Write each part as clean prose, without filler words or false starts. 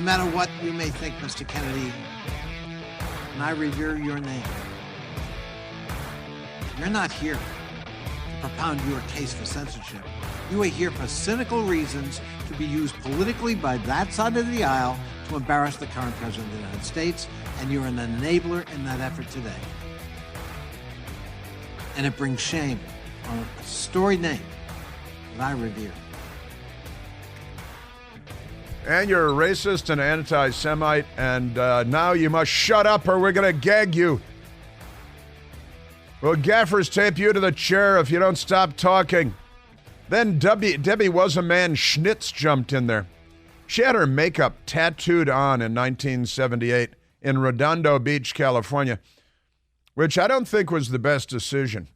matter what you may think, Mr. Kennedy, and I revere your name, you're not here to propound your case for censorship. You are here for cynical reasons to be used politically by that side of the aisle to embarrass the current president of the United States, and you're an enabler in that effort today. And it brings shame on a storied name that I revere. And you're a racist and anti-Semite, and now you must shut up or we're going to gag you. We'll gaffers tape you to the chair if you don't stop talking. Then Debbie Was a Man Schnitz jumped in there. She had her makeup tattooed on in 1978 in Redondo Beach, California, which I don't think was the best decision,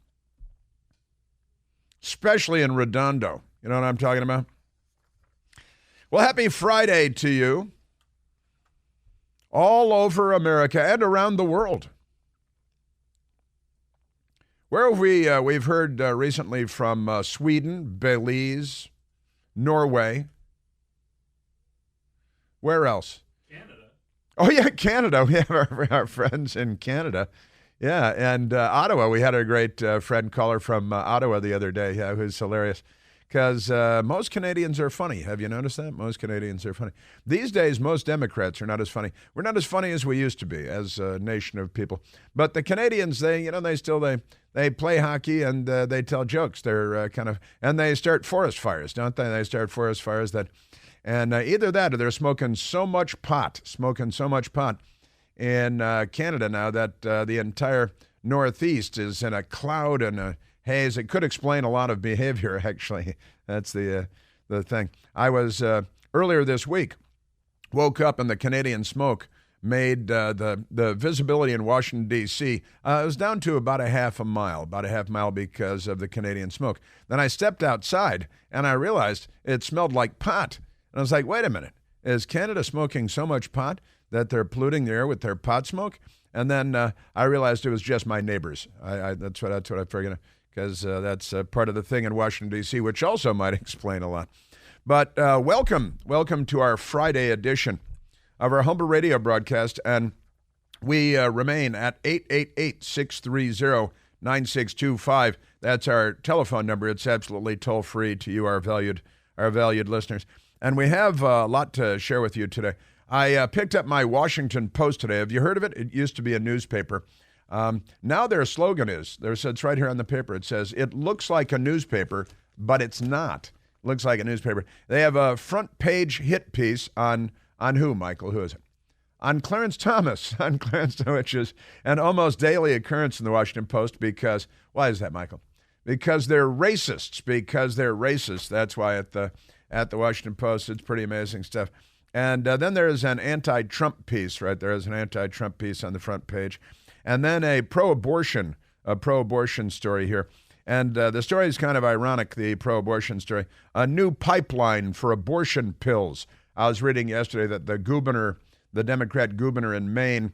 especially in Redondo. You know what I'm talking about? Well, happy Friday to you all over America and around the world. Where have we've heard recently from Sweden, Belize, Norway. Where else? Canada. Oh, yeah, Canada. We have our friends in Canada. Yeah, and Ottawa. We had a great friend caller from Ottawa the other day who's hilarious because most Canadians are funny. Have you noticed that? Most Canadians are funny. These days, most Democrats are not as funny. We're not as funny as we used to be as a nation of people. But the Canadians, they play hockey and they tell jokes. They're and they start forest fires, don't they? They start forest fires and either that or they're smoking so much pot in Canada now that the entire Northeast is in a cloud and a haze. It could explain a lot of behavior, actually. That's the thing. I was, earlier this week, woke up and the Canadian smoke made the visibility in Washington, D.C., it was down to about a half mile because of the Canadian smoke. Then I stepped outside and I realized it smelled like pot. And I was like, wait a minute, is Canada smoking so much pot that they're polluting the air with their pot smoke? And then I realized it was just my neighbors. That's what I figured, because that's part of the thing in Washington, D.C., which also might explain a lot. But welcome to our Friday edition of our Humble Radio broadcast, and we remain at 888-630-9625. That's our telephone number. It's absolutely toll-free to you, our valued listeners. And we have a lot to share with you today. I picked up my Washington Post today. Have you heard of it? It used to be a newspaper. Now their slogan is, it's right here on the paper, it says, it looks like a newspaper, but it's not. It looks like a newspaper. They have a front page hit piece on who, Michael? Who is it? On Clarence Thomas, which is an almost daily occurrence in the Washington Post because, why is that, Michael? Because they're racists. That's why at the Washington Post, it's pretty amazing stuff. And then there's an anti-Trump piece, right? There is an anti-Trump piece on the front page. And then a pro-abortion story here. And the story is kind of ironic, the pro-abortion story. A new pipeline for abortion pills. I was reading yesterday that the Democrat governor in Maine,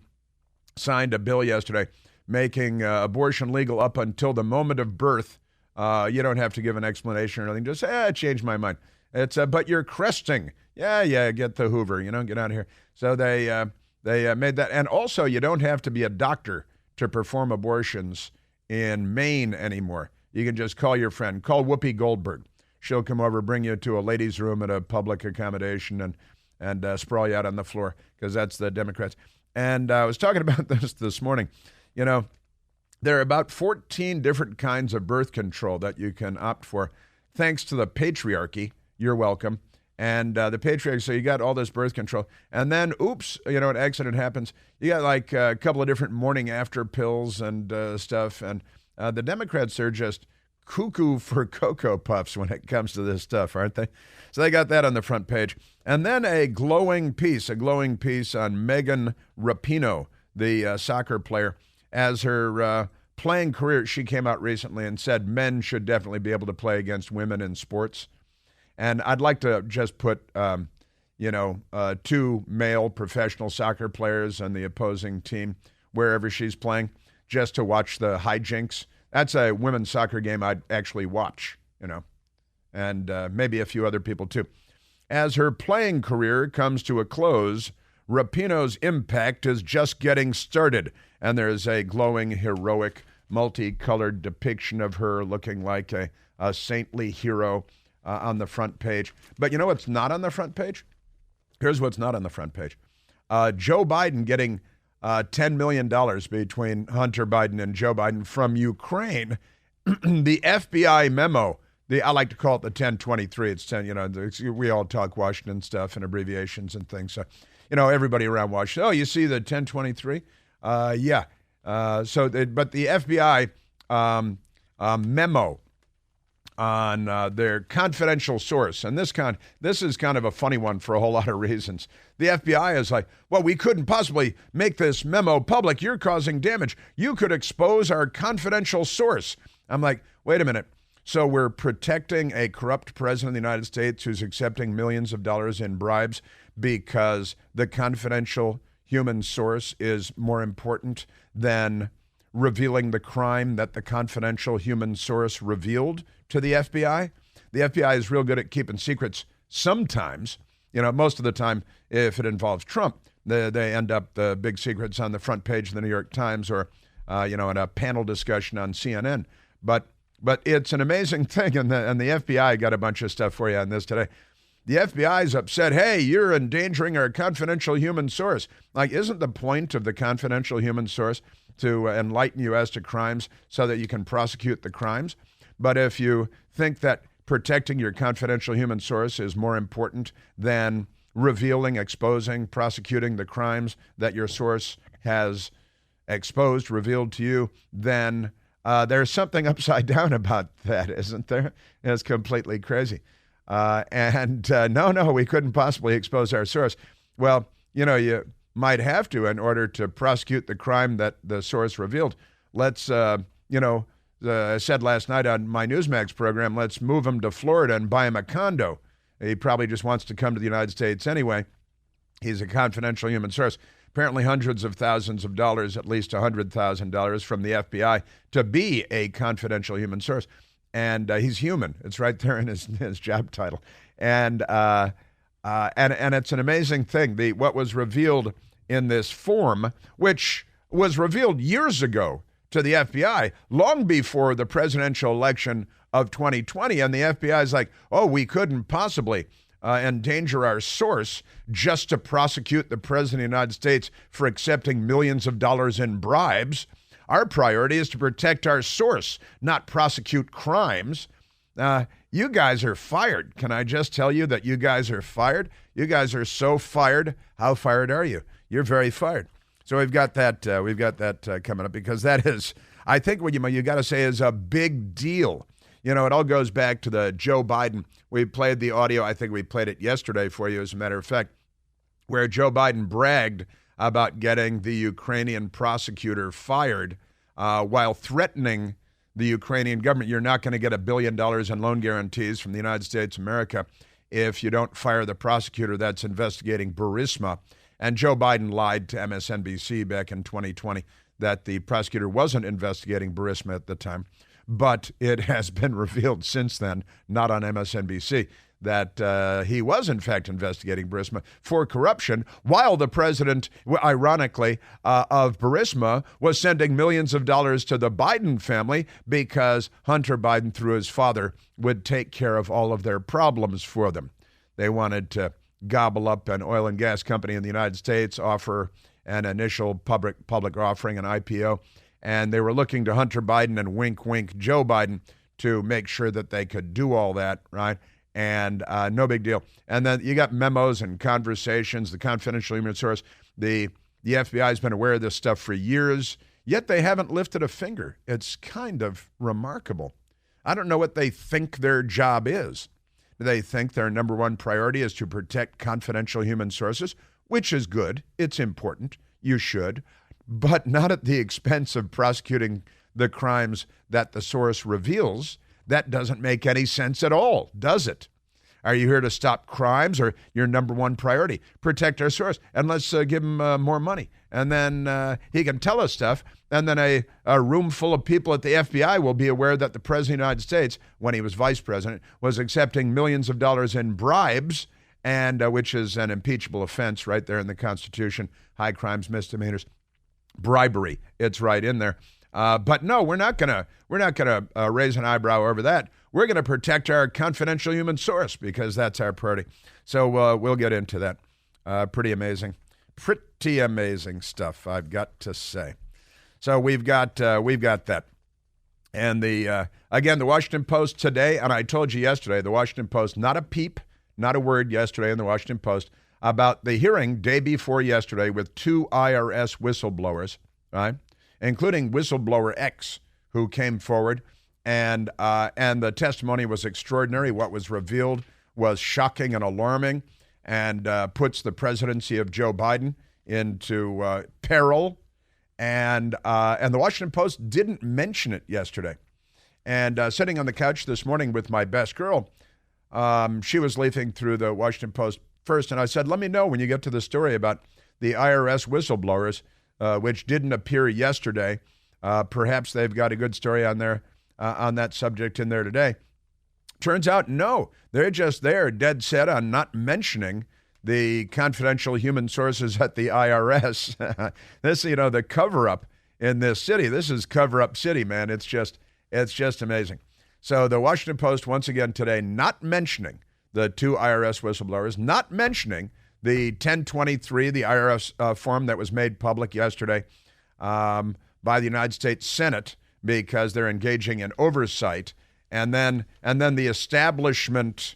signed a bill yesterday making abortion legal up until the moment of birth. You don't have to give an explanation or anything. Just say, I changed my mind. It's but you're cresting. Yeah, get the Hoover, get out of here. So they made that. And also, you don't have to be a doctor to perform abortions in Maine anymore. You can just call your friend. Call Whoopi Goldberg. She'll come over, bring you to a ladies' room at a public accommodation and sprawl you out on the floor, because that's the Democrats. And I was talking about this morning. There are about 14 different kinds of birth control that you can opt for, thanks to the patriarchy. You're welcome. And the patriarchy, so you got all this birth control. And then, oops, an accident happens. You got like a couple of different morning after pills and stuff. And the Democrats are just cuckoo for Cocoa Puffs when it comes to this stuff, aren't they? So they got that on the front page. And then a glowing piece on Megan Rapinoe, the soccer player. As her playing career, she came out recently and said men should definitely be able to play against women in sports. And I'd like to just put, two male professional soccer players on the opposing team wherever she's playing, just to watch the hijinks. That's a women's soccer game I'd actually watch, and maybe a few other people too. As her playing career comes to a close, Rapinoe's impact is just getting started. And there's a glowing, heroic, multicolored depiction of her looking like a saintly hero on the front page. But you know what's not on the front page? Here's what's not on the front page. Joe Biden getting $10 million between Hunter Biden and Joe Biden from Ukraine. The FBI memo, I like to call it the 1023. It's 10, we all talk Washington stuff and abbreviations and things. So, everybody around Washington, you see the 1023? Yeah. But the FBI memo on their confidential source, and this is kind of a funny one for a whole lot of reasons. The FBI is like, well, we couldn't possibly make this memo public. You're causing damage. You could expose our confidential source. I'm like, wait a minute. So we're protecting a corrupt president of the United States who's accepting millions of dollars in bribes because the confidential human source is more important than revealing the crime that the confidential human source revealed to the FBI. The FBI is real good at keeping secrets sometimes. Most of the time, if it involves Trump, they end up the big secrets on the front page of the New York Times or, in a panel discussion on CNN. But it's an amazing thing, and the FBI got a bunch of stuff for you on this today. The FBI is upset. Hey, you're endangering our confidential human source. Like, isn't the point of the confidential human source to enlighten you as to crimes so that you can prosecute the crimes? But if you think that protecting your confidential human source is more important than revealing, exposing, prosecuting the crimes that your source has exposed, revealed to you, then there's something upside down about that, isn't there? It's completely crazy. No, we couldn't possibly expose our source. Well, you might have to in order to prosecute the crime that the source revealed. Let's, I said last night on my Newsmax program, let's move him to Florida and buy him a condo. He probably just wants to come to the United States anyway. He's a confidential human source. Apparently hundreds of thousands of dollars, at least $100,000 from the FBI to be a confidential human source. And he's human. It's right there in his job title. And it's an amazing thing. What was revealed in this form, which was revealed years ago to the FBI, long before the presidential election of 2020. And the FBI is like, we couldn't possibly endanger our source just to prosecute the president of the United States for accepting millions of dollars in bribes. Our priority is to protect our source, not prosecute crimes. You guys are fired. Can I just tell you that you guys are fired? You guys are so fired. How fired are you? You're very fired. So we've got that coming up, because that is, I think, what you got to say is a big deal. It all goes back to the Joe Biden. We played the audio. I think we played it yesterday for you, as a matter of fact, where Joe Biden bragged about getting the Ukrainian prosecutor fired while threatening the Ukrainian government. You're not going to get $1 billion in loan guarantees from the United States of America if you don't fire the prosecutor that's investigating Burisma. And Joe Biden lied to MSNBC back in 2020 that the prosecutor wasn't investigating Burisma at the time. But it has been revealed since then, not on MSNBC, that he was, in fact, investigating Burisma for corruption, while the president, ironically, of Burisma was sending millions of dollars to the Biden family because Hunter Biden, through his father, would take care of all of their problems for them. They wanted to gobble up an oil and gas company in the United States, offer an initial public offering, an IPO, and they were looking to Hunter Biden and wink, wink, Joe Biden to make sure that they could do all that, right? And no big deal. And then you got memos and conversations, the confidential human source. The FBI has been aware of this stuff for years, yet they haven't lifted a finger. It's kind of remarkable. I don't know what they think their job is. Do they think their number one priority is to protect confidential human sources, which is good. It's important. You should. But not at the expense of prosecuting the crimes that the source reveals. That doesn't make any sense at all, does it? Are you here to stop crimes, or your number one priority? Protect our source, and let's give him more money. And then he can tell us stuff, and then a room full of people at the FBI will be aware that the President of the United States, when he was vice president, was accepting millions of dollars in bribes, and which is an impeachable offense right there in the Constitution, high crimes, misdemeanors, bribery. It's right in there. But no, we're not gonna raise an eyebrow over that. We're gonna protect our confidential human source because that's our priority. So we'll get into that. Pretty amazing stuff, I've got to say. So we've got that. And again, the Washington Post today, and I told you yesterday, the Washington Post, not a peep, not a word yesterday in the Washington Post about the hearing day before yesterday with 2 IRS whistleblowers, right, including whistleblower X, who came forward, and the testimony was extraordinary. What was revealed was shocking and alarming, and puts the presidency of Joe Biden into peril. And the Washington Post didn't mention it yesterday. And sitting on the couch this morning with my best girl, she was leafing through the Washington Post first, and I said, let me know when you get to the story about the IRS whistleblowers, which didn't appear yesterday. Perhaps they've got a good story on there, on that subject in there today. Turns out, no, they're just there, dead set on not mentioning the confidential human sources at the IRS. This, the cover-up in this city. This is cover-up city, man. It's just amazing. So the Washington Post, once again today, not mentioning the 2 IRS whistleblowers, not mentioning the 1023, the IRS form that was made public yesterday by the United States Senate because they're engaging in oversight, and then the establishment,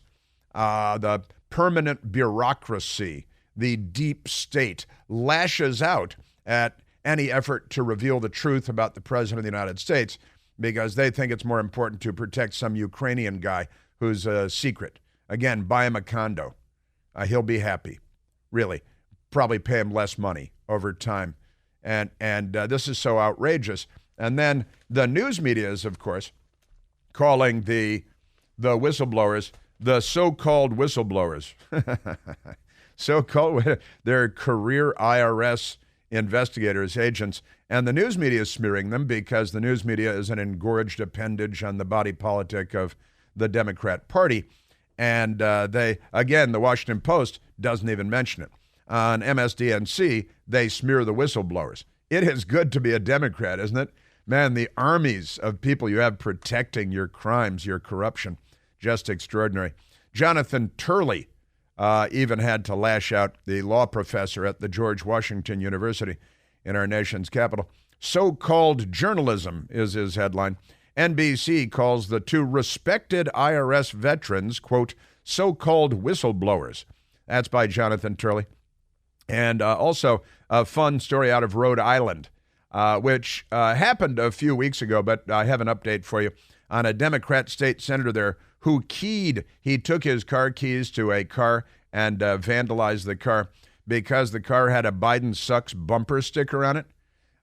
the permanent bureaucracy, the deep state, lashes out at any effort to reveal the truth about the President of the United States because they think it's more important to protect some Ukrainian guy who's a secret. Again, buy him a condo. He'll be happy. Really. Probably pay him less money over time. And this is so outrageous. And then the news media is, of course, calling the whistleblowers the so-called whistleblowers. So-called, they're career IRS investigators, agents, and the news media is smearing them because the news media is an engorged appendage on the body politic of the Democrat Party. And the Washington Post doesn't even mention it. On MSDNC, they smear the whistleblowers. It is good to be a Democrat, isn't it? Man, the armies of people you have protecting your crimes, your corruption, just extraordinary. Jonathan Turley even had to lash out, the law professor at the George Washington University in our nation's capital. So-called journalism is his headline. NBC calls the 2 respected IRS veterans, quote, so-called whistleblowers. That's by Jonathan Turley. And also a fun story out of Rhode Island, which happened a few weeks ago, but I have an update for you on a Democrat state senator there who he took his car keys to a car and vandalized the car because the car had a Biden sucks bumper sticker on it,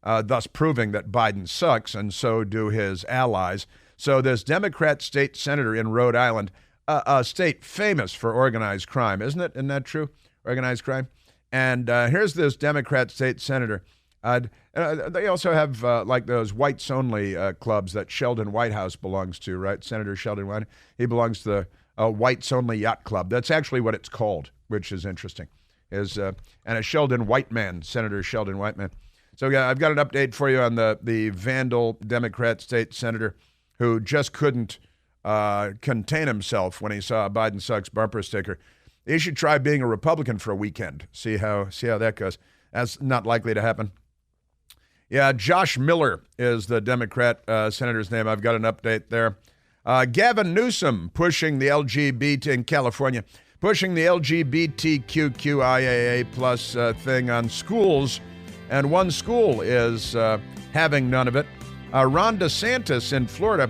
thus proving that Biden sucks, and so do his allies. So this Democrat state senator in Rhode Island, a state famous for organized crime, isn't it? Isn't that true? Organized crime. And here's this Democrat state senator. They also have like those whites-only clubs that Sheldon Whitehouse belongs to, right? Senator Sheldon Whitehouse. He belongs to the whites-only yacht club. That's actually what it's called, which is interesting. And a Sheldon Whiteman, Senator Sheldon Whiteman. So I've got an update for you on the vandal Democrat state senator who just couldn't contain himself when he saw a Biden sucks bumper sticker. He should try being a Republican for a weekend. See how that goes. That's not likely to happen. Yeah, Josh Miller is the Democrat senator's name. I've got an update there. Gavin Newsom pushing the LGBT in California, pushing the LGBTQIAA plus thing on schools, and one school is having none of it. Ron DeSantis in Florida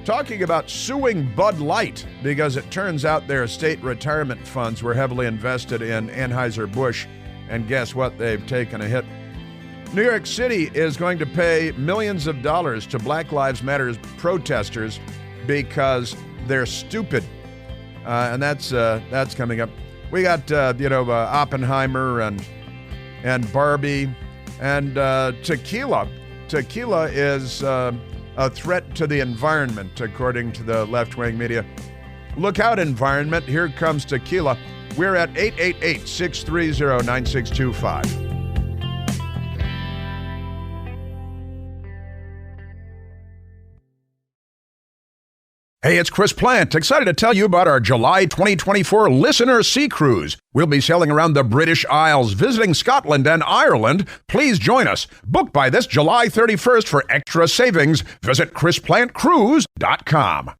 talking about suing Bud Light because it turns out their state retirement funds were heavily invested in Anheuser-Busch, and guess what? They've taken a hit. New York City is going to pay millions of dollars to Black Lives Matter protesters because they're stupid, and that's coming up. We got Oppenheimer and Barbie and tequila. Tequila is a threat to the environment, according to the left-wing media. Look out, environment. Here comes tequila. We're at 888-630-9625. Hey, it's Chris Plant. Excited to tell you about our July 2024 Listener Sea Cruise. We'll be sailing around the British Isles, visiting Scotland and Ireland. Please join us. Booked by this July 31st for extra savings. Visit ChrisPlantCruise.com.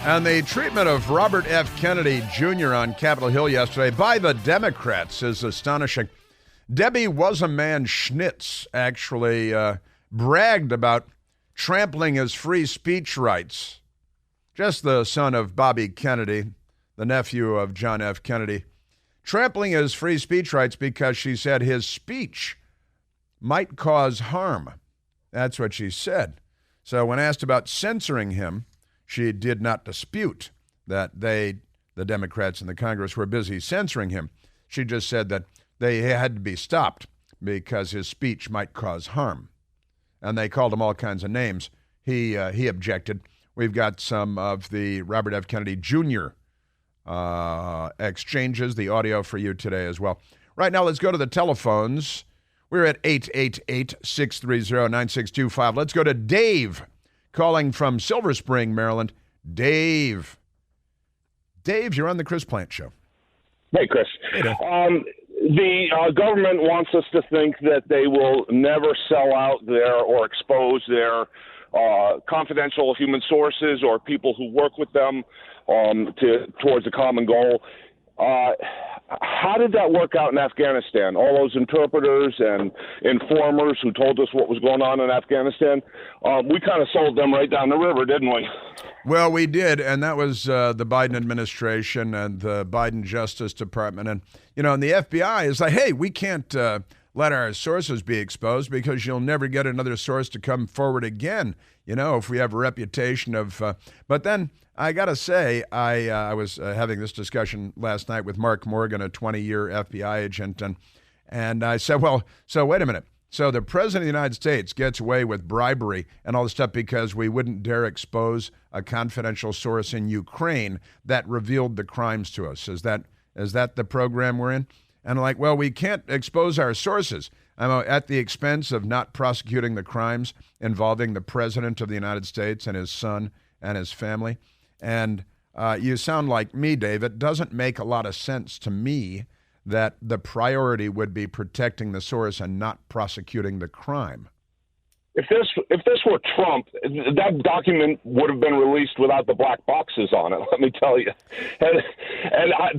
And the treatment of Robert F. Kennedy Jr. on Capitol Hill yesterday by the Democrats is astonishing. Debbie Was-A-Man Schnitz actually bragged about trampling his free speech rights. Just the son of Bobby Kennedy, the nephew of John F. Kennedy, trampling his free speech rights because she said his speech might cause harm. That's what she said. So when asked about censoring him, she did not dispute that the Democrats in the Congress, were busy censoring him. She just said that they had to be stopped because his speech might cause harm. And they called him all kinds of names. He objected. We've got some of the Robert F. Kennedy Jr. Exchanges, the audio for you today as well. Right now, let's go to the telephones. We're at 888-630-9625. Let's go to Dave, calling from Silver Spring, Maryland. Dave, you're on the Chris Plant Show. Hey, Chris. Hey, Dave. The government wants us to think that they will never sell out their or expose their confidential human sources or people who work with them towards a common goal. How did that work out in Afghanistan? All those interpreters and informers who told us what was going on in Afghanistan, we kind of sold them right down the river, didn't we? Well, we did, and that was the Biden administration and the Biden Justice Department. And, and the FBI is like, hey, we can't let our sources be exposed because you'll never get another source to come forward again, if we have a reputation of... But then I got to say, I was having this discussion last night with Mark Morgan, a 20-year FBI agent, and I said, well, so wait a minute. So the president of the United States gets away with bribery and all this stuff because we wouldn't dare expose a confidential source in Ukraine that revealed the crimes to us. Is that the program we're in? And like, well, we can't expose our sources at the expense of not prosecuting the crimes involving the president of the United States and his son and his family. And you sound like me, Dave. It doesn't make a lot of sense to me that the priority would be protecting the source and not prosecuting the crime. If this were Trump, that document would have been released without the black boxes on it, let me tell you. And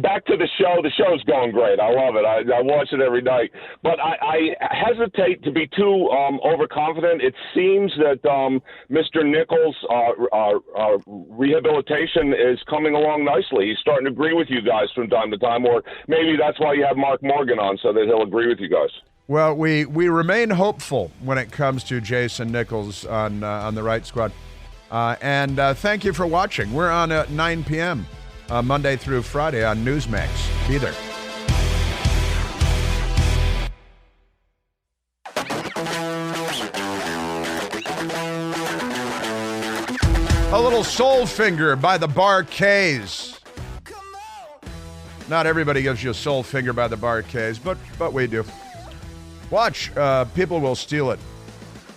back to the show. The show's going great. I love it. I watch it every night. But I hesitate to be too overconfident. It seems that Mr. Nichols' rehabilitation is coming along nicely. He's starting to agree with you guys from time to time, or maybe that's why you have Mark Morgan on, so that he'll agree with you guys. Well, we remain hopeful when it comes to Jason Nichols on the Right Squad. And thank you for watching. We're on at 9 p.m. Monday through Friday on Newsmax. Be there. A little Soul Finger by the Bar-Kays. Not everybody gives you a Soul Finger by the Bar-Kays, but we do. Watch, people will steal it.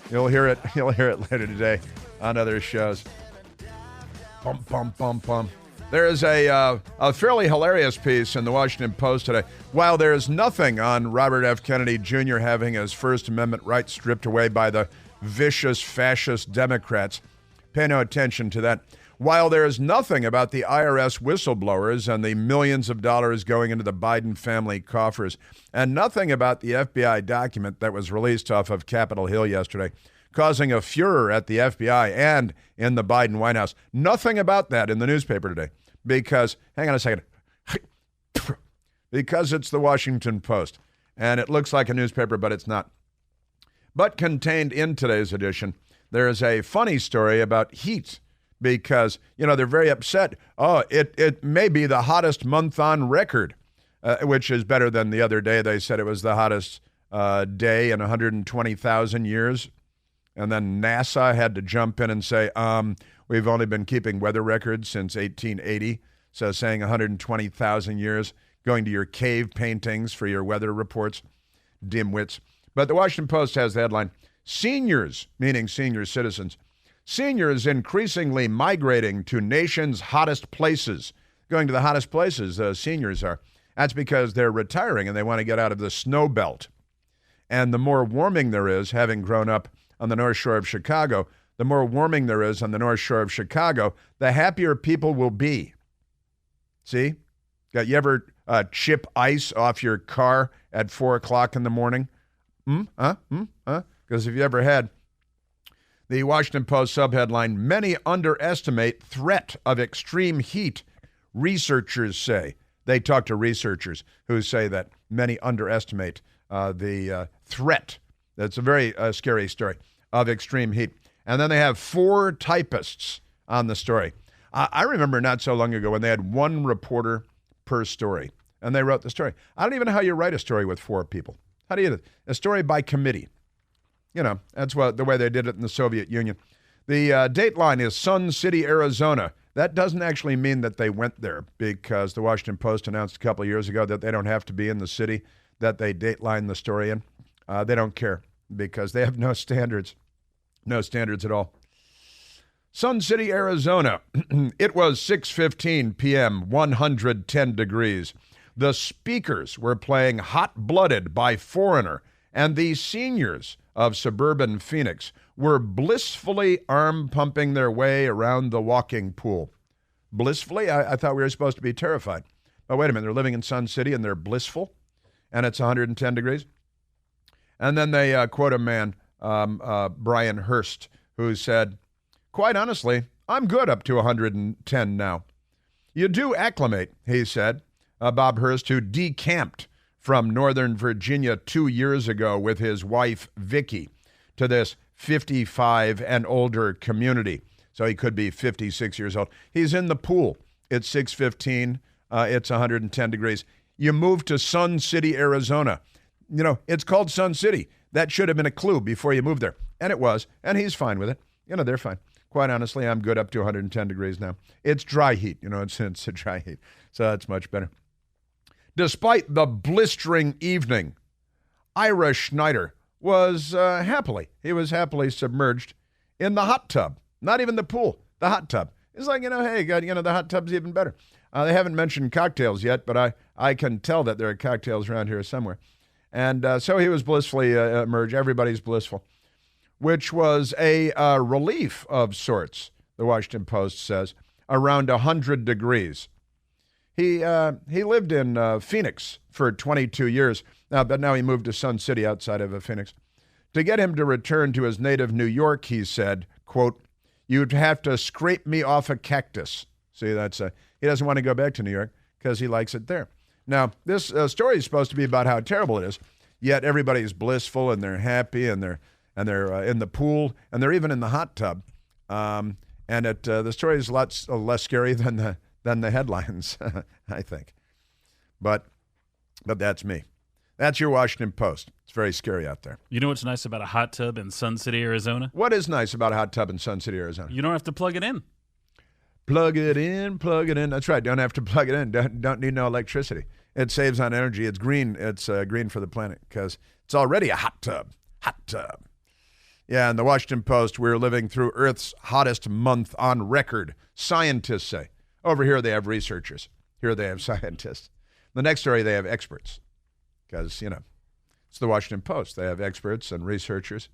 You'll hear it later today on other shows. Bum, bum, bum, bum. There is a fairly hilarious piece in the Washington Post today. While there is nothing on Robert F. Kennedy Jr. having his First Amendment rights stripped away by the vicious fascist Democrats, pay no attention to that. While there is nothing about the IRS whistleblowers and the millions of dollars going into the Biden family coffers, and nothing about the FBI document that was released off of Capitol Hill yesterday, causing a furor at the FBI and in the Biden White House. Nothing about that in the newspaper today because, hang on a second, because it's the Washington Post, and it looks like a newspaper, but it's not. But contained in today's edition, there is a funny story about heat. Because, they're very upset. Oh, it may be the hottest month on record, which is better than the other day. They said it was the hottest day in 120,000 years. And then NASA had to jump in and say, We've only been keeping weather records since 1880, so saying 120,000 years, going to your cave paintings for your weather reports, dimwits. But the Washington Post has the headline, Seniors, meaning senior citizens, seniors increasingly migrating to nation's hottest places. Going to the hottest places, seniors are. That's because they're retiring and they want to get out of the snow belt. And the more warming there is, having grown up on the North Shore of Chicago, the more warming there is on the North Shore of Chicago, the happier people will be. See? You ever chip ice off your car at 4 o'clock in the morning? Because if you ever had, the Washington Post subheadline, many underestimate threat of extreme heat, researchers say. They talk to researchers who say that many underestimate the threat. That's a very scary story of extreme heat. And then they have 4 typists on the story. I remember not so long ago when they had 1 reporter per story, and they wrote the story. I don't even know how you write a story with 4 people. How do you do it? A story by committee? You know, that's the way they did it in the Soviet Union. The date line is Sun City, Arizona. That doesn't actually mean that they went there, because the Washington Post announced a couple of years ago that they don't have to be in the city that they dateline the story in. They don't care because they have no standards. No standards at all. Sun City, Arizona. It was 6:15 p.m., 110 degrees. The speakers were playing Hot Blooded by Foreigner, and the seniors of suburban Phoenix were blissfully arm-pumping their way around the walking pool. Blissfully? I thought we were supposed to be terrified. But wait a minute, they're living in Sun City and they're blissful, and it's 110 degrees? And then they quote a man, Brian Hurst, who said, quite honestly, I'm good up to 110 now. You do acclimate, he said. Bob Hurst, who decamped from Northern Virginia 2 years ago with his wife, Vicky, to this 55 and older community. So he could be 56 years old. He's in the pool. It's 6:15. It's 110 degrees. You move to Sun City, Arizona. You know, it's called Sun City. That should have been a clue before you moved there. And it was. And he's fine with it. You know, they're fine. Quite honestly, I'm good up to 110 degrees now. It's dry heat. You know, it's a dry heat. So that's much better. Despite the blistering evening, Ira Schneider was happily submerged in the hot tub. Not even the pool, the hot tub. It's like, hey, God, the hot tub's even better. They haven't mentioned cocktails yet, but I can tell that there are cocktails around here somewhere. And so he was blissfully immersed. Everybody's blissful, which was a relief of sorts, the Washington Post says, around 100 degrees. He lived in Phoenix for 22 years, but now he moved to Sun City outside of Phoenix. To get him to return to his native New York, he said, quote, you'd have to scrape me off a cactus. See, he doesn't want to go back to New York because he likes it there. Now, this story is supposed to be about how terrible it is, yet everybody's blissful and they're happy and they're in the pool and they're even in the hot tub. And the story is a lot less scary than the headlines, I think. But that's me. That's your Washington Post. It's very scary out there. You know what's nice about a hot tub in Sun City, Arizona? What is nice about a hot tub in Sun City, Arizona? You don't have to plug it in. Plug it in, plug it in. That's right. Don't have to plug it in. Don't need no electricity. It saves on energy. It's green. It's green for the planet because it's already a hot tub. Hot tub. Yeah, in the Washington Post, we're living through Earth's hottest month on record, scientists say. Over here, they have researchers. Here, they have scientists. The next story, they have experts because, it's the Washington Post. They have experts and researchers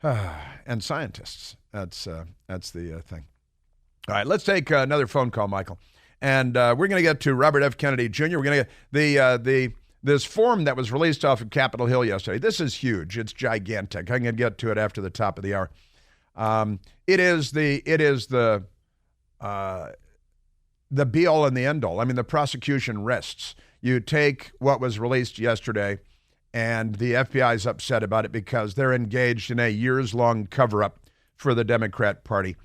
and scientists. That's the thing. All right, let's take another phone call, Michael. And we're going to get to Robert F. Kennedy Jr. We're going to get this form that was released off of Capitol Hill yesterday. This is huge. It's gigantic. I'm going to get to it after the top of the hour. It is the be-all and the end-all. I mean, the prosecution rests. You take what was released yesterday, and the FBI is upset about it because they're engaged in a years-long cover-up for the Democrat Party,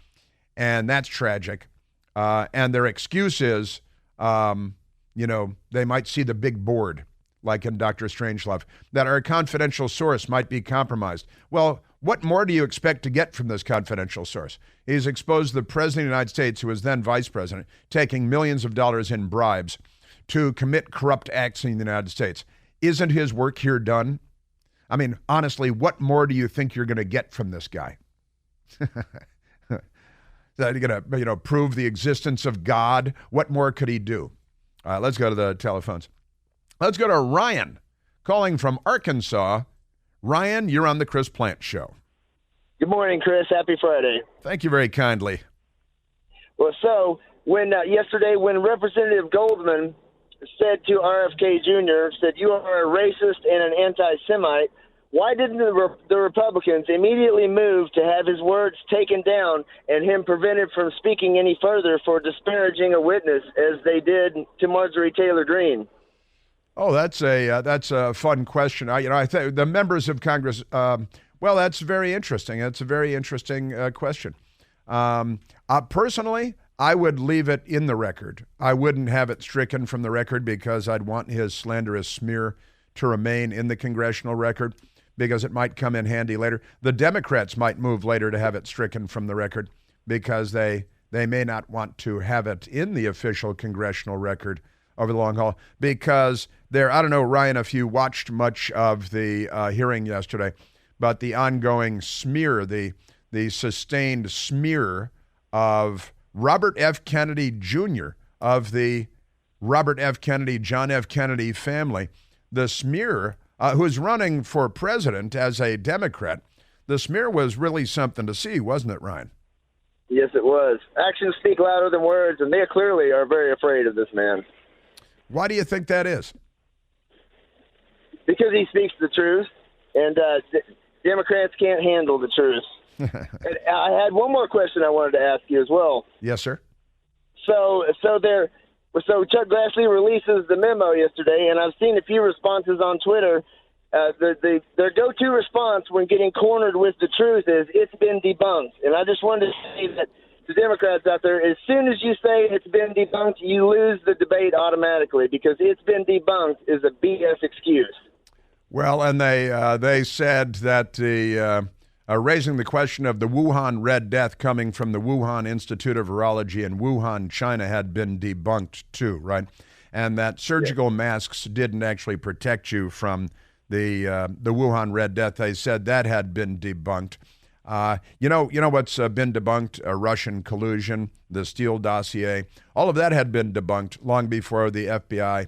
and that's tragic. And their excuse is, they might see the big board, like in Dr. Strangelove, that our confidential source might be compromised. Well, What more do you expect to get from this confidential source? He's exposed the president of the United States, who was then vice president, taking millions of dollars in bribes to commit corrupt acts in the United States. Isn't his work here done? I mean, honestly, what more do you think you're going to get from this guy? That you're going to, prove the existence of God? What more could he do? All right, let's go to the telephones. Let's go to Ryan, calling from Arkansas. Ryan, you're on the Chris Plant Show. Good morning, Chris. Happy Friday. Thank you very kindly. Well, so yesterday when Representative Goldman said to RFK Jr., said, "You are a racist and an anti-Semite," why didn't the Republicans immediately move to have his words taken down and him prevented from speaking any further for disparaging a witness, as they did to Marjorie Taylor Greene? Oh, that's a fun question. I think the members of Congress. Well, that's very interesting. That's a very interesting question. Personally, I would leave it in the record. I wouldn't have it stricken from the record because I'd want his slanderous smear to remain in the congressional record because it might come in handy later. The Democrats might move later to have it stricken from the record because they may not want to have it in the official congressional record over the long haul because I don't know, Ryan, if you watched much of the hearing yesterday, but the ongoing smear, the sustained smear of Robert F. Kennedy Jr., of the Robert F. Kennedy, John F. Kennedy family, the smear, who's running for president as a Democrat, the smear was really something to see, wasn't it, Ryan? Yes, it was. Actions speak louder than words, and they clearly are very afraid of this man. Why do you think that is? Because he speaks the truth, and Democrats can't handle the truth. And I had one more question I wanted to ask you as well. Yes, sir. So Chuck Grassley releases the memo yesterday, and I've seen a few responses on Twitter. Their go-to response when getting cornered with the truth is, "It's been debunked." And I just wanted to say that to Democrats out there, as soon as you say it's been debunked, you lose the debate automatically because "it's been debunked" is a BS excuse. Well, and they said that raising the question of the Wuhan Red Death coming from the Wuhan Institute of Virology in Wuhan, China, had been debunked too, right? And that surgical masks didn't actually protect you from the Wuhan Red Death. They said that had been debunked. You know what's been debunked? Russian collusion, the Steele dossier. All of that had been debunked long before the FBI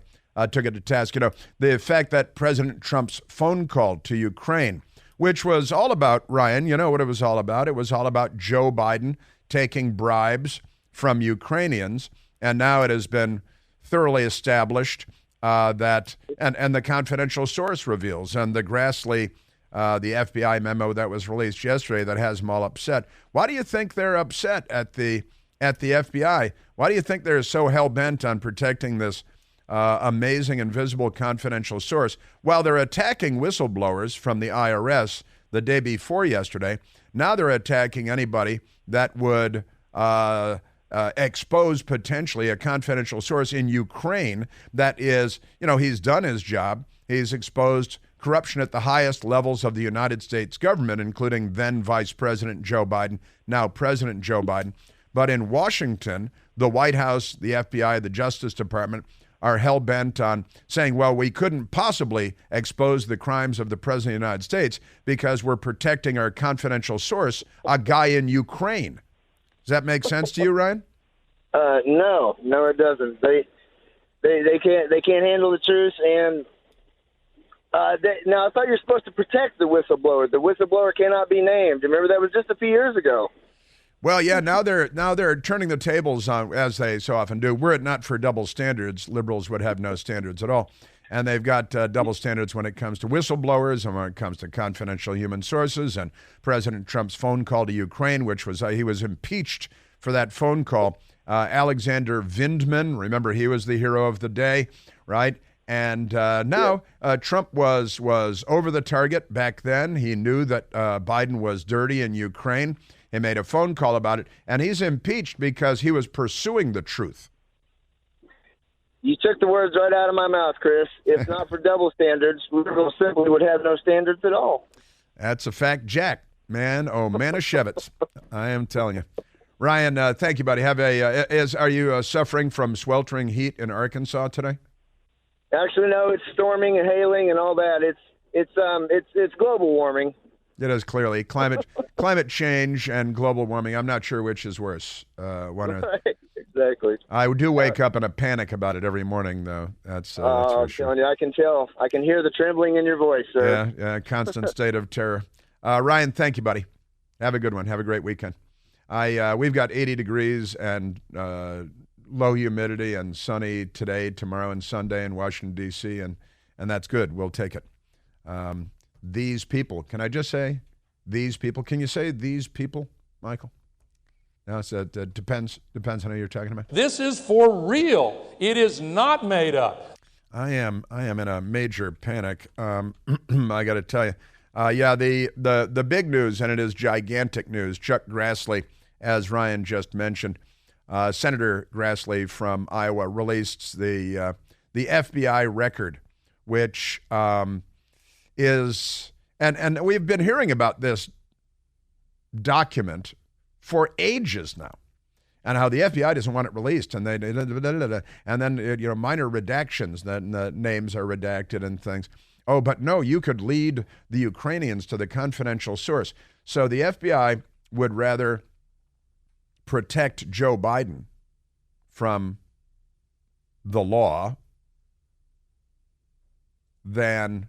took it to task. The fact that President Trump's phone call to Ukraine, which was all about, Ryan, you know what it was all about? It was all about Joe Biden taking bribes from Ukrainians, and now it has been thoroughly established that, and the confidential source reveals, and the Grassley, the FBI memo that was released yesterday that has them all upset. Why do you think they're upset at the FBI? Why do you think they're so hell-bent on protecting this amazing, invisible, confidential source while they're attacking whistleblowers from the IRS the day before yesterday? Now they're attacking anybody that would expose potentially a confidential source in Ukraine that is, he's done his job. He's exposed corruption at the highest levels of the United States government, including then Vice President Joe Biden, now President Joe Biden. But in Washington, the White House, the FBI, the Justice Department are hell-bent on saying, well, we couldn't possibly expose the crimes of the President of the United States because we're protecting our confidential source, a guy in Ukraine. Does that make sense to you, Ryan? No, it doesn't. They can't handle the truth, and now I thought you were supposed to protect the whistleblower. The whistleblower cannot be named. Remember, that was just a few years ago. Well, yeah, now they're turning the tables on, as they so often do. Were it not for double standards, liberals would have no standards at all. And they've got double standards when it comes to whistleblowers and when it comes to confidential human sources and President Trump's phone call to Ukraine, which was he was impeached for that phone call. Alexander Vindman, remember, he was the hero of the day, right? And now Trump was over the target back then. He knew that Biden was dirty in Ukraine. He made a phone call about it, and he's impeached because he was pursuing the truth. You took the words right out of my mouth, Chris. If not for double standards, liberals simply would have no standards at all. That's a fact, Jack. Man, oh, Manischewitz. I am telling you. Ryan, thank you, buddy. Are you suffering from sweltering heat in Arkansas today? Actually, no, it's storming and hailing and all that. It's global warming. It is clearly climate change and global warming. I'm not sure which is worse. Exactly. I do wake up in a panic about it every morning, though. That's for sure. Telling you, I can tell. I can hear the trembling in your voice, sir. Yeah, constant state of terror. Ryan, thank you, buddy. Have a good one. Have a great weekend. We've got 80 degrees and low humidity and sunny today, tomorrow, and Sunday in Washington, D.C., and that's good. We'll take it. These people, can I just say these people? Can you say these people, Michael? No, it depends on who you're talking about. This is for real. It is not made up. I am in a major panic. I got to tell you. The big news, and it is gigantic news. Chuck Grassley, as Ryan just mentioned, Senator Grassley from Iowa released the FBI record, which is, and we've been hearing about this document for ages now, and how the FBI doesn't want it released, and then minor redactions, that the names are redacted and things. Oh, but no, you could lead the Ukrainians to the confidential source. So the FBI would rather protect Joe Biden from the law than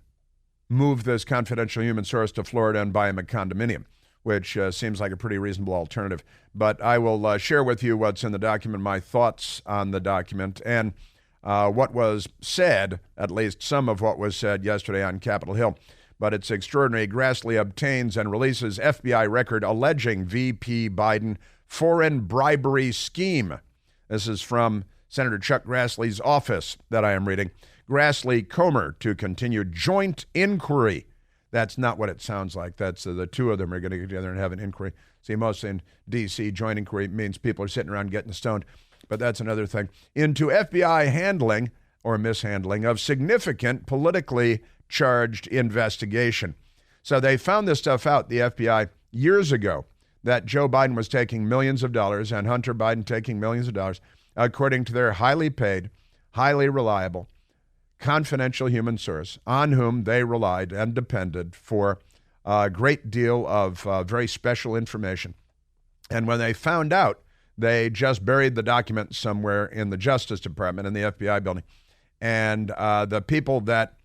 move this confidential human source to Florida and buy him a condominium, which seems like a pretty reasonable alternative. But I will share with you what's in the document, my thoughts on the document, and what was said, at least some of what was said yesterday on Capitol Hill. But it's extraordinary. Grassley obtains and releases FBI record alleging VP Biden foreign bribery scheme. This is from Senator Chuck Grassley's office that I am reading. Grassley Comer to continue joint inquiry. That's not what it sounds like. That's the two of them are going to get together and have an inquiry. See, mostly in D.C., joint inquiry means people are sitting around getting stoned. But that's another thing. Into FBI handling or mishandling of significant politically charged investigation. So they found this stuff out, the FBI, years ago, that Joe Biden was taking millions of dollars and Hunter Biden taking millions of dollars, according to their highly paid, highly reliable, confidential human source on whom they relied and depended for a great deal of very special information. And when they found out, they just buried the document somewhere in the Justice Department in the FBI building. And the people that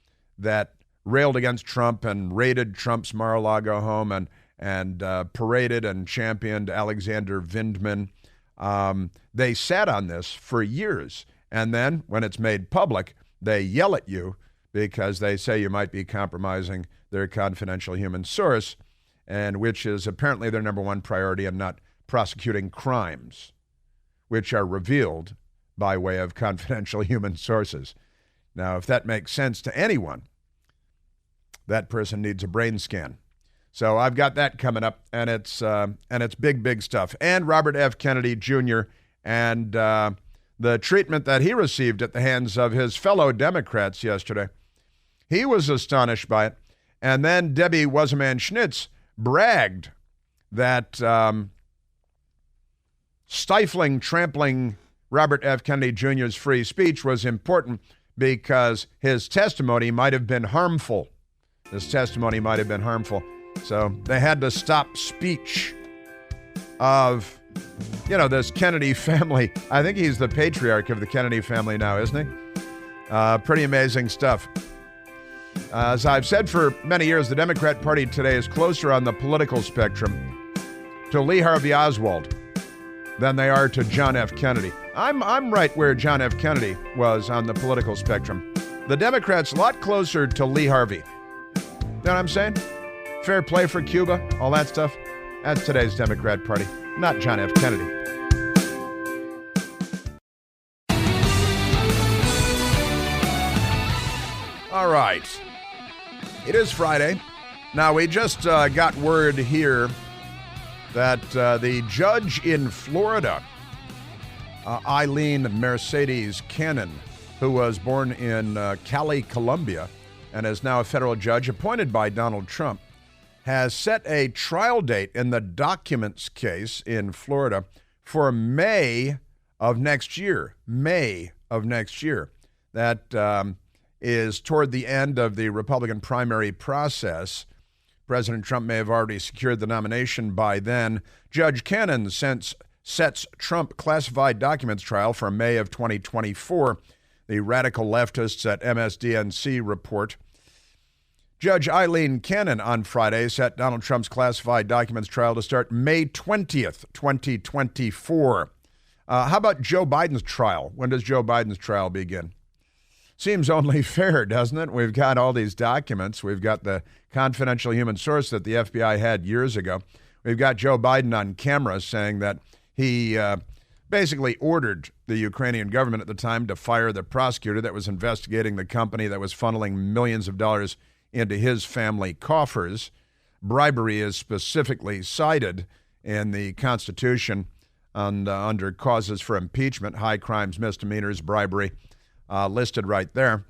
railed against Trump and raided Trump's Mar-a-Lago home and paraded and championed Alexander Vindman, they sat on this for years. And then when it's made public, they yell at you because they say you might be compromising their confidential human source, and which is apparently their number one priority, and not prosecuting crimes, which are revealed by way of confidential human sources. Now, if that makes sense to anyone, that person needs a brain scan. So I've got that coming up, and it's big, big stuff. And Robert F. Kennedy Jr. and the treatment that he received at the hands of his fellow Democrats yesterday. He was astonished by it. And then Debbie Wasserman-Schultz bragged that stifling, trampling Robert F. Kennedy Jr.'s free speech was important because his testimony might have been harmful. So they had to stop speech of, this Kennedy family. I think he's the patriarch of the Kennedy family now, isn't he? Pretty amazing stuff. As I've said for many years, the Democrat Party today is closer on the political spectrum to Lee Harvey Oswald than they are to John F. Kennedy. I'm right where John F. Kennedy was on the political spectrum. The Democrats a lot closer to Lee Harvey. You know what I'm saying? Fair play for Cuba, all that stuff. That's today's Democrat Party, not John F. Kennedy. All right. It is Friday. Now, we just got word here that the judge in Florida, Eileen Mercedes Cannon, who was born in Cali, Colombia, and is now a federal judge appointed by Donald Trump, has set a trial date in the documents case in Florida for May of next year. May of next year. That is toward the end of the Republican primary process. President Trump may have already secured the nomination by then. Judge Cannon sets Trump classified documents trial for May of 2024. The radical leftists at MSDNC report. Judge Eileen Cannon on Friday set Donald Trump's classified documents trial to start May 20th, 2024. How about Joe Biden's trial? When does Joe Biden's trial begin? Seems only fair, doesn't it? We've got all these documents. We've got the confidential human source that the FBI had years ago. We've got Joe Biden on camera saying that he basically ordered the Ukrainian government at the time to fire the prosecutor that was investigating the company that was funneling millions of dollars into his family coffers. Bribery is specifically cited in the Constitution under causes for impeachment, high crimes, misdemeanors, bribery, listed right there.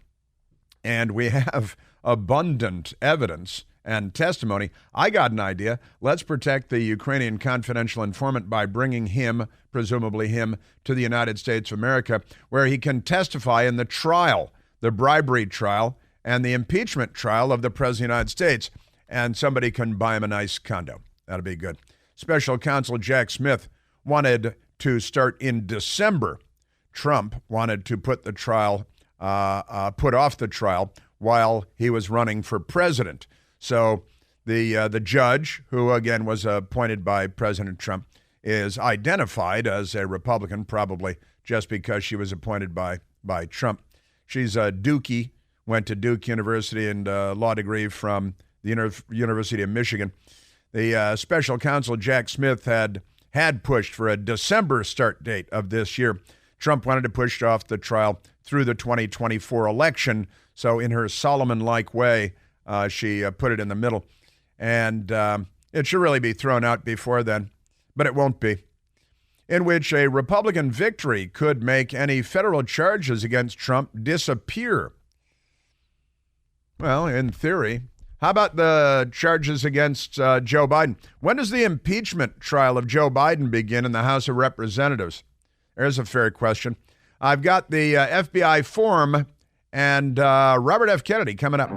And we have abundant evidence and testimony. I got an idea. Let's protect the Ukrainian confidential informant by bringing him, presumably him, to the United States of America, where he can testify in the trial, the bribery trial, and the impeachment trial of the President of the United States, and somebody can buy him a nice condo. That'll be good. Special Counsel Jack Smith wanted to start in December. Trump wanted to put the trial, put off the trial while he was running for president. So the judge, who again was appointed by President Trump, is identified as a Republican, probably just because she was appointed by Trump. She's a Dookie. Went to Duke University and a law degree from the University of Michigan. The special counsel, Jack Smith, had pushed for a December start date of this year. Trump wanted to push off the trial through the 2024 election. So in her Solomon-like way, she put it in the middle. And it should really be thrown out before then, but it won't be. In which a Republican victory could make any federal charges against Trump disappear. Well, in theory. How about the charges against Joe Biden? When does the impeachment trial of Joe Biden begin in the House of Representatives? There's a fair question. I've got the FBI form and Robert F. Kennedy coming up.